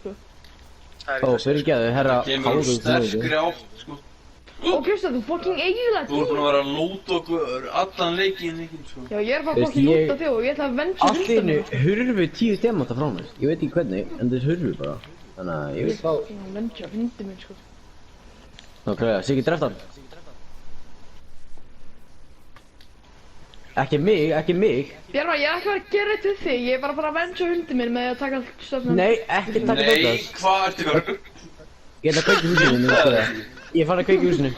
sko. Ó, fyrirgeðu, herra Kemur úr sterkri átt, sko. Og Kristján, þú fucking eiginlega Þú ert búin að vera að lúta okkur allan leikinn, sko. Já, ég bara fucking lúta þig og ég ætla að venja Allt í einu hurfu 10 demanta frá mér. Ég veit ekki hvernig, en þeir hurfu bara. Þannig að ég veit hvað. Já, venja hundi minn, sko. Ná, klæða, Siggi, dreft hann. Ekki mig, ekki mig. Bjarma, ég er ekki að gera þetta við þig, ég er bara að venja hundi minn með að taka stöfnum. Nei, ekki taka Nei, dótast. hvað ertu ykkur? Ég ætla að kveikja í húsinu, ég veit það. Ég fann að kveikja í húsinu.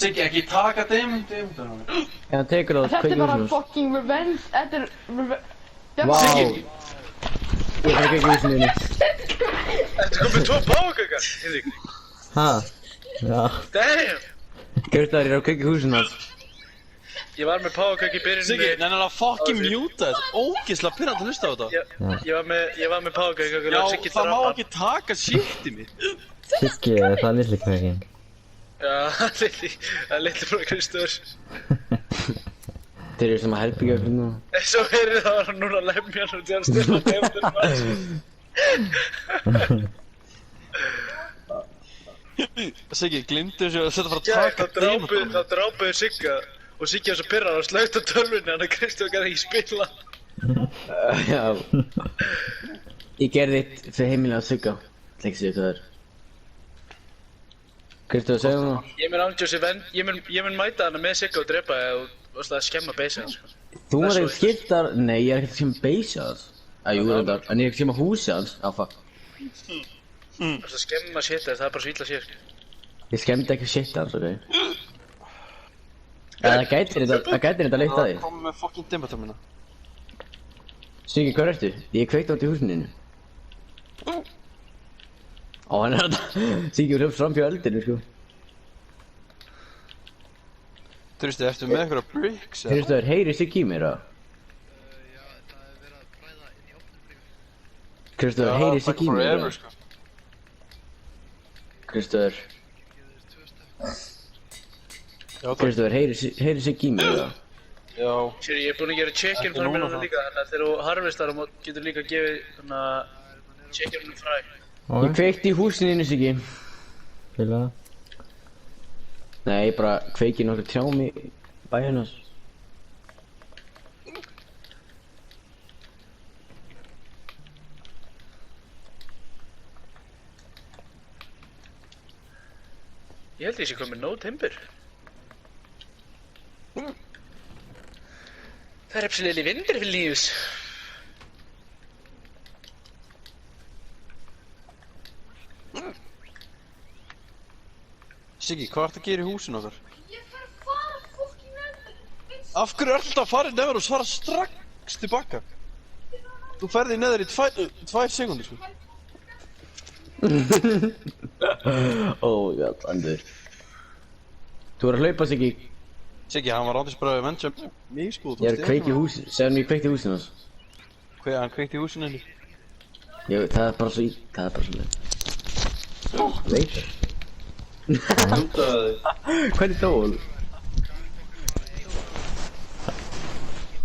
Siggi, ekki taka demantana. En hann tekur það, Þetta kveikja er í bara húsinu. fucking revenge, þetta er revenge. Vá. Siggi! Ég fann að kveikja í húsinu þínu. Ertu komið 2 páfagaukar, Hinrik? Ha? Já. Damn! Gautar, ég er að kveikja í húsinu hans. Ég var með páfagauk í byrjunni. Siggi, nennan að fucking mjúta þetta. Ógeðslega pirrandi að hlusta á þetta. Ég var með páfagauk og Já, Siggi það má drap hann. ekki taka shitið mitt. Siggi, er það litli kvekin? Já, það er litli frá Kristóður. Þeir eru sem að herbyggja upp hérna. Svo heyrið það var hann núna að lemja hann og því hann stila demantana maður. Siggi, glimtu þessu að þetta fara að Já, taka það drápuðu Sigga og Siggi var svo pirrar og slaugt á tölvunni hann að Kristóður gæti ekki spila. Já. Ég gerði eitt fyrir heimilega að Sigga. Leikst ég það er. Kristofur, segðu það. Ég mun mæta hana með Sigga og drepa það og varst að skemma beisið hans. Þú var ekkert skiptar. Nei, ég er ekkert sem beisa hans. Jú, reyndar. En ég er ekkert sem að húsi hans. Fuck. Varst að skemma shit það er bara svo illa sér. Ég skemmdi ekki shit hans, ok? Það gæti þetta leitt að þér. Komum með fucking demanta minna. Siggi, hvað ertu? Ég kveikti átt í húsinu þínu. Ó, hann er þetta. Siggi, þú hljófst fram hjá eldinu, sko. Trausti, ertu með einhverja bricks? Kristofur, heyri Siggi í mér, eða? Kristofur, heyri Siggi í mér, eða? Kristofur. Kristofur, heyri Siggi í mér, eða? Já. Sér, ég er búinn að gera check-in fyrir mér líka, þannig að þegar þú harfistar getur líka gefið svona check-in fræ. Ég kveikti í húsinu þínu, Siggi. Fylgða það? Nei, ég bara kveiki nokkur trjám í bæinn hans. Ég held ég sé komið nóg timbur. Það er absolutt vindur fyrir lífus. Siggi, hvað ertu að gera í húsinu okkar? Ég þarf að fara fokkin nefnir. Af hverju ertu alltaf að fara í neður og svara strax tilbaka? Þú ferði neður í 2 sekundur, sko. Oh my god, Andur. Þú er að hlaupa, Siggi. Siggi, hann var áttist bara að venja mig, sko. Ég er að kveiki í húsinu, segðu mér ég kveikti í húsinu hans. Hvað, hann kveikti í húsinu henni? Það er bara svo leið. Veit það. Hvernig dó hún?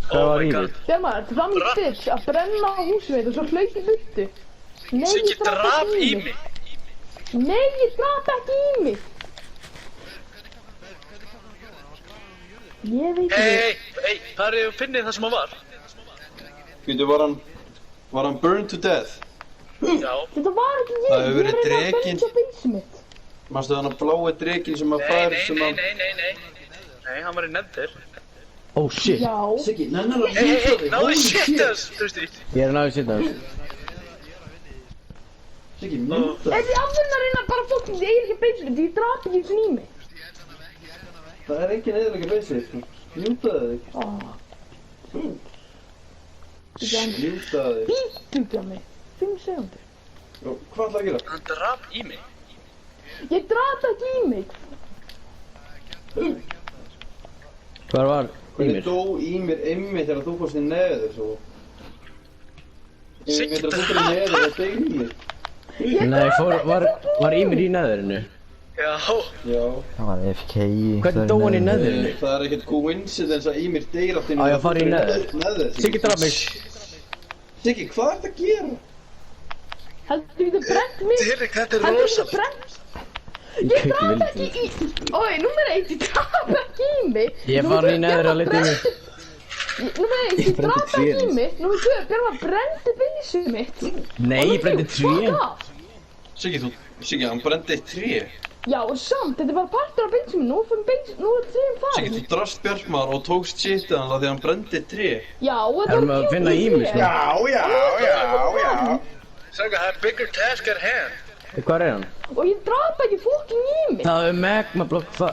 Hvað var í þér? Bjarma, þetta er fram í bitch að brenna á húsveit og svo hlaup í burtu. Nei, Siggi ég drap drap ekki í mig. Nei, ég drap ekki í mig. Ég veit ekki. Hey, farið og finnið það sem hann var. Býtu, var hann burned to death? Já. Þetta var ekki ég, Það hefur verið ég reyna að drekinn. bengja beisið mitt. Manstu þannig að blái drekinn sem að Nei, fær nei, sem nei, að... nei, nei, nei. Nei, hann var í nether. Oh shit. Já. Siggi, nennar að Hey, náðu shit þess, Trausti. Ég er að náðu sitt hans. Siggi, mjúta Er þið afinn að reyna bara fokkin, ég er ekki beisið mitt, ég drap ekki svona í mig. Það er engin eðalega beysið, sko. Mjútaðu þig. Mjútaðu þig. Bítu Bjarmi, 5 sekundur. Og hvað ætlaði að gera? Hann drap í mig. Ég drap ekki í mig. Hvað var Hvernig Ýmir? dó Ýmir einmitt þegar þú fórst í neður svo? Ég veit að þú fyrir neður og degir Ýmir. Nei, var Ýmir í neðurinu? Já. Já. Það var FK í... Hvernig dó hann í neðurinu? Það er ekkert coincidence að Ýmir deyr allt inn Á ég að fara í neður? Neður. Siggi draf mig. Siggi, hvað ert að gera? Heldur þú getur brent mig? Derek, þetta er Heldur þú rosa. getur brent? Ég draf ekki í... Ói, númer 1, ég draf ekki í mig. Ég fann í neðri að lita í mig. Númer 1, ég draf ekki í mig. Númer 2, Björn brendi byssu mitt. Nei, ég brendi tré. Siggi, hann brendi eitt tré. Já, samt, þetta er bara partur af byssu minn. Nú er tréum Siggi, farið. þú drast Bjartmar og tókst shitið hann því hann brendi eitt tré. Já, þetta Erum við að finna í mig, sko? Já. Saga, I have bigger task at hand. Hvar er hann? Og ég draf ekki fokkin í mig. Það er magmablokk, það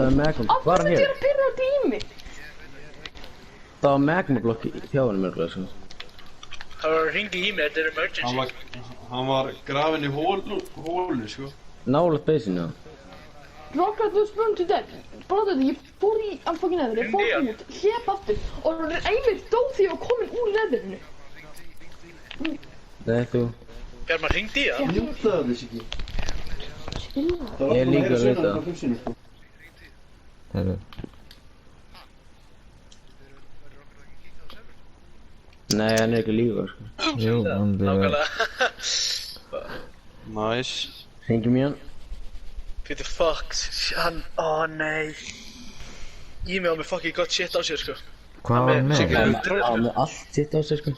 er magmablokk. Af Hvar hverju er myndi ég hér? að byrja þetta í mig? Það var magmablokk í þjáðunum mörgulega, sko. Það var að ringa í mig, þetta er emergency. Hann var grafinn í hólu, sko. Nálægt beysinu. Rockart was burned to death. Bara þetta, ég fór í hann fokkin neður, ég fór út, hlép aftur og Emil dó því ég var komin úr neðurinu. Það er þú. Bjarmar, ringdi í það? Njútaðu þess ekki. Ég er líka að leita. Herru. Nei, hann er ekki líka, sko. Jú, hann byrja. Nákvæmlega. Nice. Hringjum í hann. Fyrir fuck, hann, nei. Ég með á mig fucking gott shit á sér, sko. Hvað var hann með? Siggi, Hann var með allt sitt á sig, sko.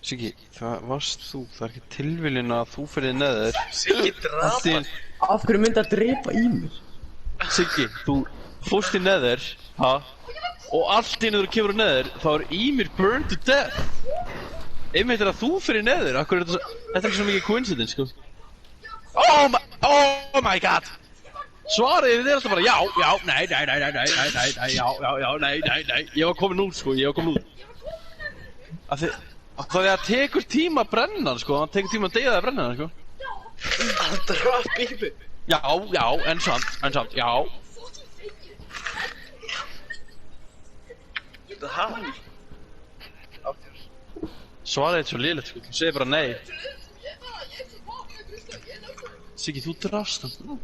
Siggi, það varst þú. Það er ekki tilviljun að þú fyrir neður. Siggi drapa. Af hverju myndi að drepa í mér? Siggi, þú fórst í neður, ha? Og allt í neður kemur neður, þá er Ymir burned to death. Einmitt er að þú fyrir neður, akkur er þetta er ekki svo mikið coincidence, sko. Oh my god! Svarið þið er alltaf bara já, nei, nei, ég var komin út, sko, Af því að það tekur tíma að brenna hann, sko, hann tekur tíma að deyða að brenna hann, sko. Hann drap í mig. Já, en samt, já. Þetta er hann. Svarið er svo lélegt, sko, þú segir bara nei. Siggi, þú drast hann.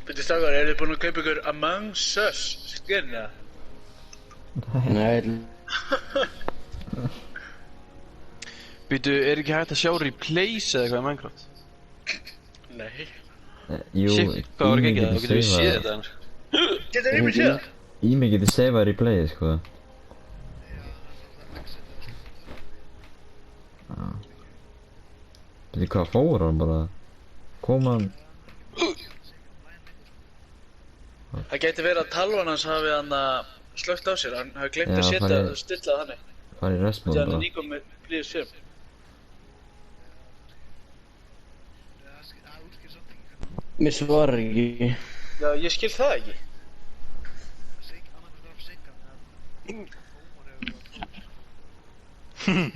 Byrju strákar, eru þið búin að kaupa ykkur Among Us skin, eða? Nei, Býtu, er ekki hægt að sjá replays eða eitthvað í Minecraft? Nei. Jú, Shit, hvað var ekki ekki það? Þú getur við séð seifað. þetta hann. Getur Ymir séð það? Ími getur seifað replayið, sko. Veitir hvað, fór hann bara? Kom hann? Það geti verið að talvan hans hafi hann slögt á sér, hann hafi glemt Já, að setja farið- og stilla þannig. Far í respawn Þannig að bara. hann nýkom með PS5. mér svarar ekki. Já, ég skil það ekki.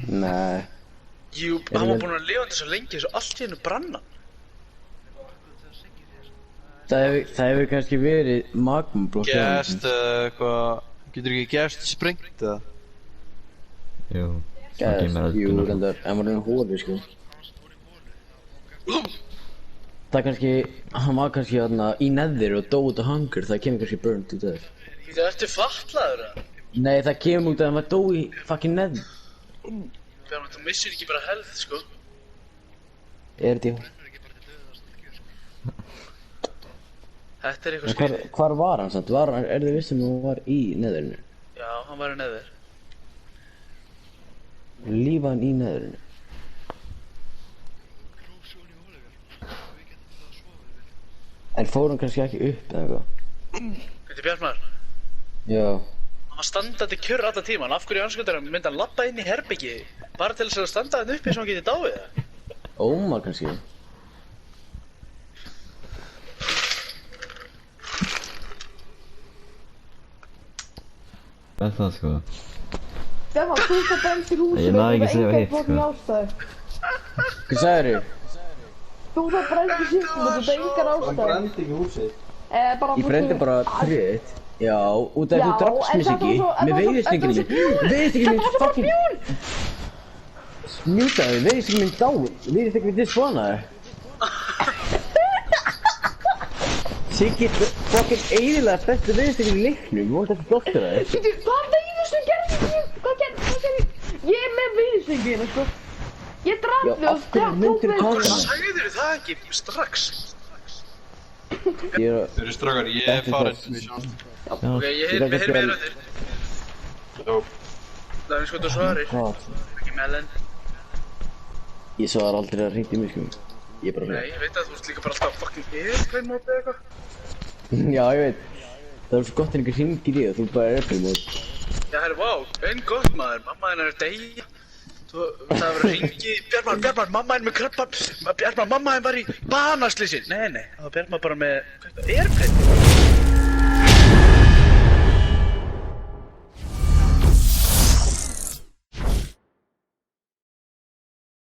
Nei. Jú, hann var búinn að lifa þetta svo lengi svo allt í hennu brann hann. Það hefur kannski verið magmablokk. Gest, eitthvað, getur ekki gest sprengt eða? Jú. Gæst, Geimar jú, elduna. reyndar, en var hann hóli, sko. Það kannski, hann var kannski þarna í neðir og dó út á hunger, það kemur kannski burned út af þér. Það ertu fatlaður eða? Nei, það kemur út af að hann var dó í fucking neðir. Bjarman, þú missir ekki bara health, sko. Er þetta Þetta er eitthvað skrið. hvar var hann samt? Er þið vissum að hann var í neðurinu? Já, hann var í neður. Lífa hann í neðurinu? En fór hann kannski ekki upp eða eitthvað? Þetta er Bjarmar. Já. Hann var standandi kjörr alltaf tíman. Af hverju anskotar myndi hann labba inn í herbyggi bara til þess að standa hann uppi svo hann geti dáið það? Ómar kannski? Er það, sko? Stefán, þú ert að brenda í húsinu. Ég náði ekki að segja hitt, Fokkin sko. ástæðu. Hvað sagðirðu? Þú ert að brenda í húsinu, þetta er engar Hann ástæðu. brendi ekki húsið. Bara Ég brendi bara tréð. Já, út af Já, þú drafst en mig það ekki var svo- en með það var svo- veiðistingin en það var svo minn. Veiðistingin minn Þetta var svo fucking... Mjútaði, veiðistingin minn dáin. Veiðistingin minn disfanaði. Siggi fucking eiginlega bestu veiðistingin í leiknum. Þú mátt ekki blottur það. Hvað veiðist þú gerði? Hvað gerði? Ég er með viðsengina, sko. Ég draf Já, þig af hverju myndirðu tók tala? við- Sagðirðu það ekki strax? Ég er að... Þeir eru strákar, ég er farin, við sjáumst. Ok, ég heyr meira þér. Já. Það er sko þú svarir. Hvað? Ekki melon. Ég svar aldrei að hringja í mig, sko. Ég er bara Nei, ég veit að þú ert líka bara alltaf fucking airplane mode eða eitthvað. Já, ég veit. Það er svo gott en einhver hringir í það, þú bara er airplane mode. Já, herru, vá, einn gott maður, mamma hennar er að deyja. Það var að ringi, Bjarmar, mamma hennar með krabban. Bjarmar, mamma hennar var í banaslýsi. Nei, það var Bjarmar bara með, hvað er það, airplane?